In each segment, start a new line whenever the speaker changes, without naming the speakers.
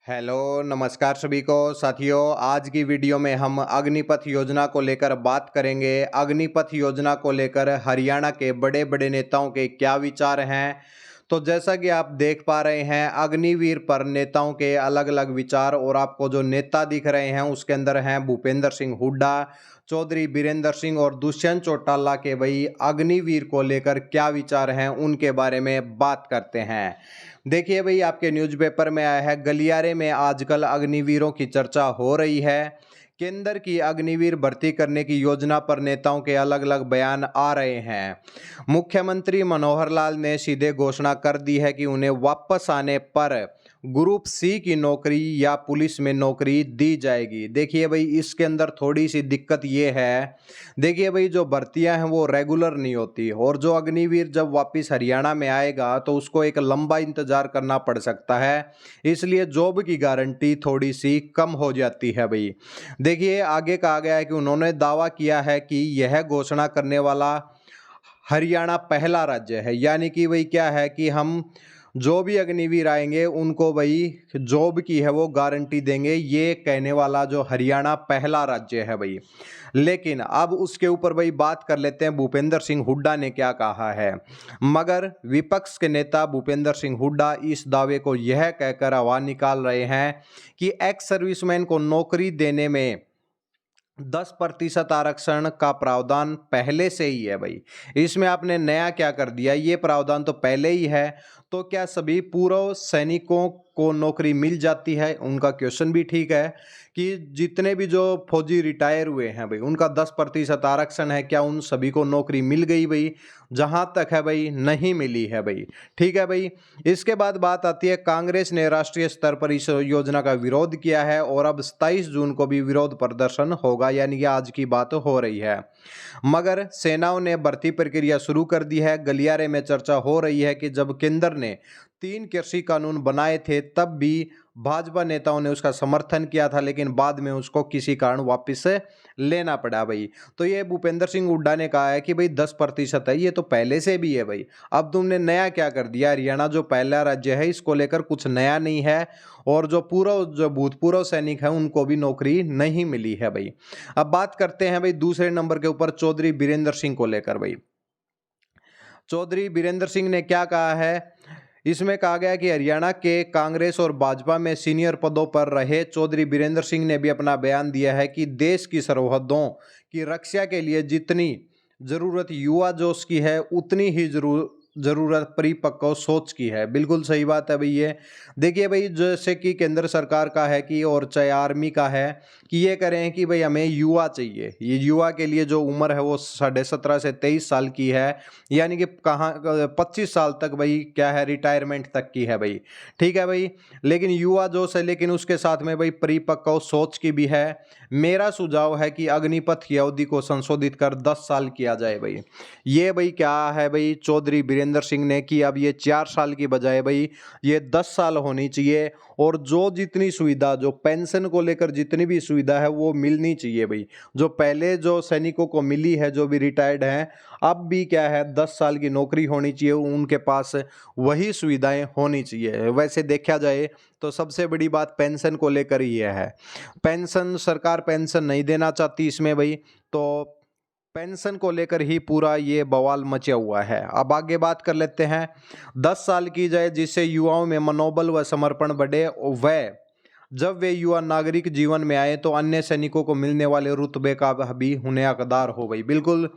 Hello, नमस्कार सभी को। साथियों, आज की वीडियो में हम अग्निपथ योजना को लेकर बात करेंगे। अग्निपथ योजना को लेकर हरियाणा के बड़े बड़े नेताओं के क्या विचार हैं। तो जैसा कि आप देख पा रहे हैं, अग्निवीर पर नेताओं के अलग अलग विचार, और आपको जो नेता दिख रहे हैं उसके अंदर हैं भूपेंद्र सिंह हुड्डा, चौधरी बीरेंद्र सिंह और दुष्यंत चौटाला के भाई अग्निवीर को लेकर क्या विचार हैं उनके बारे में बात करते हैं। देखिए भाई, आपके न्यूज़पेपर में आया है, गलियारे में आजकल अग्निवीरों की चर्चा हो रही है। केंद्र की अग्निवीर भर्ती करने की योजना पर नेताओं के अलग अलग बयान आ रहे हैं। मुख्यमंत्री मनोहर लाल ने सीधे घोषणा कर दी है कि उन्हें वापस आने पर ग्रुप सी की नौकरी या पुलिस में नौकरी दी जाएगी। देखिए भाई, इसके अंदर थोड़ी सी दिक्कत ये है। देखिए भाई, जो भर्तियां हैं वो रेगुलर नहीं होती, और जो अग्निवीर जब वापस हरियाणा में आएगा तो उसको एक लंबा इंतजार करना पड़ सकता है। इसलिए जॉब की गारंटी थोड़ी सी कम हो जाती है भाई। देखिए, आगे कहा गया है कि उन्होंने दावा किया है कि यह घोषणा करने वाला हरियाणा पहला राज्य है। यानी कि वही क्या है कि हम जो भी अग्निवीर आएंगे उनको वही जॉब की है वो गारंटी देंगे, ये कहने वाला जो हरियाणा पहला राज्य है भाई। लेकिन अब उसके ऊपर भाई बात कर लेते हैं भूपेंद्र सिंह हुड्डा ने क्या कहा है। मगर विपक्ष के नेता भूपेंद्र सिंह हुड्डा इस दावे को यह कहकर हवा निकाल रहे हैं कि एक्स सर्विसमैन को नौकरी देने में 10% आरक्षण का प्रावधान पहले से ही है भाई। इसमें आपने नया क्या कर दिया, ये प्रावधान तो पहले ही है। तो क्या सभी पूर्व सैनिकों को नौकरी मिल जाती है? उनका क्वेश्चन भी ठीक है कि जितने भी जो फौजी रिटायर हुए हैं भाई, उनका 10% आरक्षण है, क्या उन सभी को नौकरी मिल गई भाई? जहां तक है भाई, नहीं मिली है भाई। ठीक है भाई। इसके बाद बात आती है, कांग्रेस ने राष्ट्रीय स्तर पर इस योजना का विरोध किया है, और अब 27 जून को भी विरोध प्रदर्शन होगा, यानी कि आज की बात हो रही है। मगर सेनाओं ने भर्ती प्रक्रिया शुरू कर दी है। गलियारे में चर्चा हो रही है कि जब केंद्र ने 3 कृषि कानून बनाए थे तब भी भाजपा नेताओं ने उसका समर्थन किया था, लेकिन बाद में उसको किसी कारण वापस से लेना पड़ा भाई। तो ये भूपेंद्र सिंह हुड्डा ने कहा है कि भाई 10% है, ये तो पहले से भी है भाई। अब तुमने नया क्या कर दिया? हरियाणा जो पहला राज्य है, इसको लेकर कुछ नया नहीं है, और जो भूतपूर्व सैनिक हैं उनको भी नौकरी नहीं मिली है भाई। अब बात करते हैं भाई दूसरे नंबर के ऊपर चौधरी बीरेंद्र सिंह को लेकर भाई। चौधरी बीरेंद्र सिंह ने क्या कहा है, इसमें कहा गया कि हरियाणा के कांग्रेस और भाजपा में सीनियर पदों पर रहे चौधरी बीरेंद्र सिंह ने भी अपना बयान दिया है कि देश की सरहदों की रक्षा के लिए जितनी जरूरत युवा जोश की है, उतनी ही जरूरत परिपक्व सोच की है। बिल्कुल सही बात है भाई ये। देखिए भाई, जैसे कि केंद्र सरकार का है कि, और चाहे आर्मी का है कि, ये करें कि भाई हमें युवा चाहिए। ये युवा के लिए जो उम्र है वो 17.5 से 23 साल की है, यानी कि कहाँ 25 साल तक भाई क्या है, रिटायरमेंट तक की है भाई। ठीक है भाई। लेकिन युवा जोश है, लेकिन उसके साथ में भाई परिपक्व सोच की भी है। मेरा सुझाव है कि अग्निपथ की अवधि को संशोधित कर 10 साल किया जाए भाई। ये भाई क्या है भाई, चौधरी बीरेंद्र सिंह ने कि अब ये 4 साल की बजाय भाई ये 10 साल होनी चाहिए, और जो जितनी सुविधा, जो पेंशन को लेकर जितनी भी सुविधा है वो मिलनी चाहिए भाई। जो पहले जो सैनिकों को मिली है, जो भी रिटायर्ड हैं, अब भी क्या है 10 साल की नौकरी होनी चाहिए, उनके पास वही सुविधाएं होनी चाहिए। वैसे देखा जाए तो सबसे बड़ी बात पेंशन को लेकर ही है। पेंशन, सरकार पेंशन नहीं देना चाहती इसमें भाई, तो पेंशन को लेकर ही पूरा ये बवाल मचा हुआ है। अब आगे बात कर लेते हैं, 10 साल की जाए जिससे युवाओं में मनोबल व समर्पण बढ़े। वह जब वे युवा नागरिक जीवन में आए तो अन्य सैनिकों को मिलने वाले रुतबे का भी उन्हें हकदार हो भाई। बिल्कुल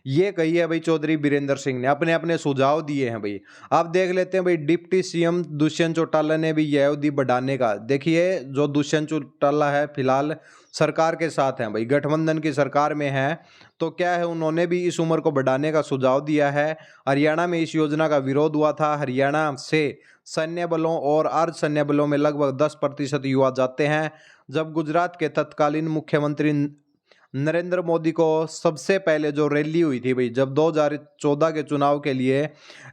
ये कही है भाई चौधरी बीरेंद्र सिंह ने, अपने अपने सुझाव दिए हैं भाई। अब देख लेते हैं भाई, डिप्टी सीएम दुष्यंत चौटाला ने भी यह अवधि बढ़ाने का, देखिए जो दुष्यंत चौटाला है फिलहाल सरकार के साथ हैं भाई, गठबंधन की सरकार में है, तो क्या है उन्होंने भी इस उम्र को बढ़ाने का सुझाव दिया है। हरियाणा में इस योजना का विरोध हुआ था। हरियाणा से सैन्य बलों और अर्ध सैन्य बलों में लगभग 10% युवा जाते हैं। जब गुजरात के तत्कालीन मुख्यमंत्री नरेंद्र मोदी को सबसे पहले जो रैली हुई थी भाई, जब 2014 के चुनाव के लिए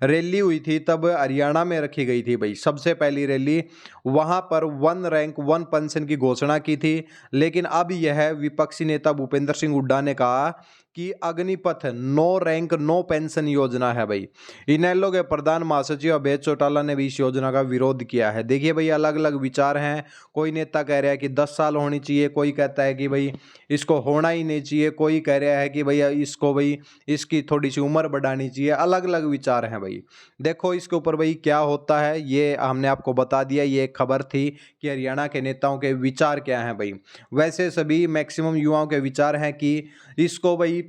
रैली हुई थी, तब हरियाणा में रखी गई थी भाई सबसे पहली रैली। वहां पर 1 रैंक 1 पेंशन की घोषणा की थी। लेकिन अब यह विपक्षी नेता भूपेंद्र सिंह हुड्डा ने कहा कि Agnipath no rank no pension योजना है भाई। इनेलो के प्रधान महासचिव अभय चौटाला ने भी इस योजना का विरोध किया है। देखिए भाई, अलग अलग विचार हैं। कोई नेता कह रहा है कि 10 साल होनी चाहिए, कोई कहता है कि भाई इसको होना ही नहीं चाहिए, कोई कह रहा है कि भैया इसको भाई इसकी थोड़ी सी उम्र बढ़ानी चाहिए। अलग अलग विचार हैं भाई। देखो इसके ऊपर भाई क्या होता है ये हमने आपको बता दिया। ये एक खबर थी कि हरियाणा के नेताओं के विचार क्या हैं भाई। वैसे सभी मैक्सिमम युवाओं के विचार हैं कि इसको भाई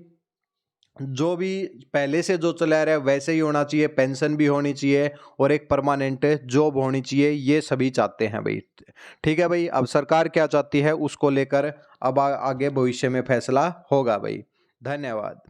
जो भी पहले से जो चला रहा है वैसे ही होना चाहिए, पेंशन भी होनी चाहिए और एक परमानेंट जॉब होनी चाहिए, ये सभी चाहते हैं भाई। ठीक है भाई, अब सरकार क्या चाहती है उसको लेकर अब आगे भविष्य में फैसला होगा भाई। धन्यवाद।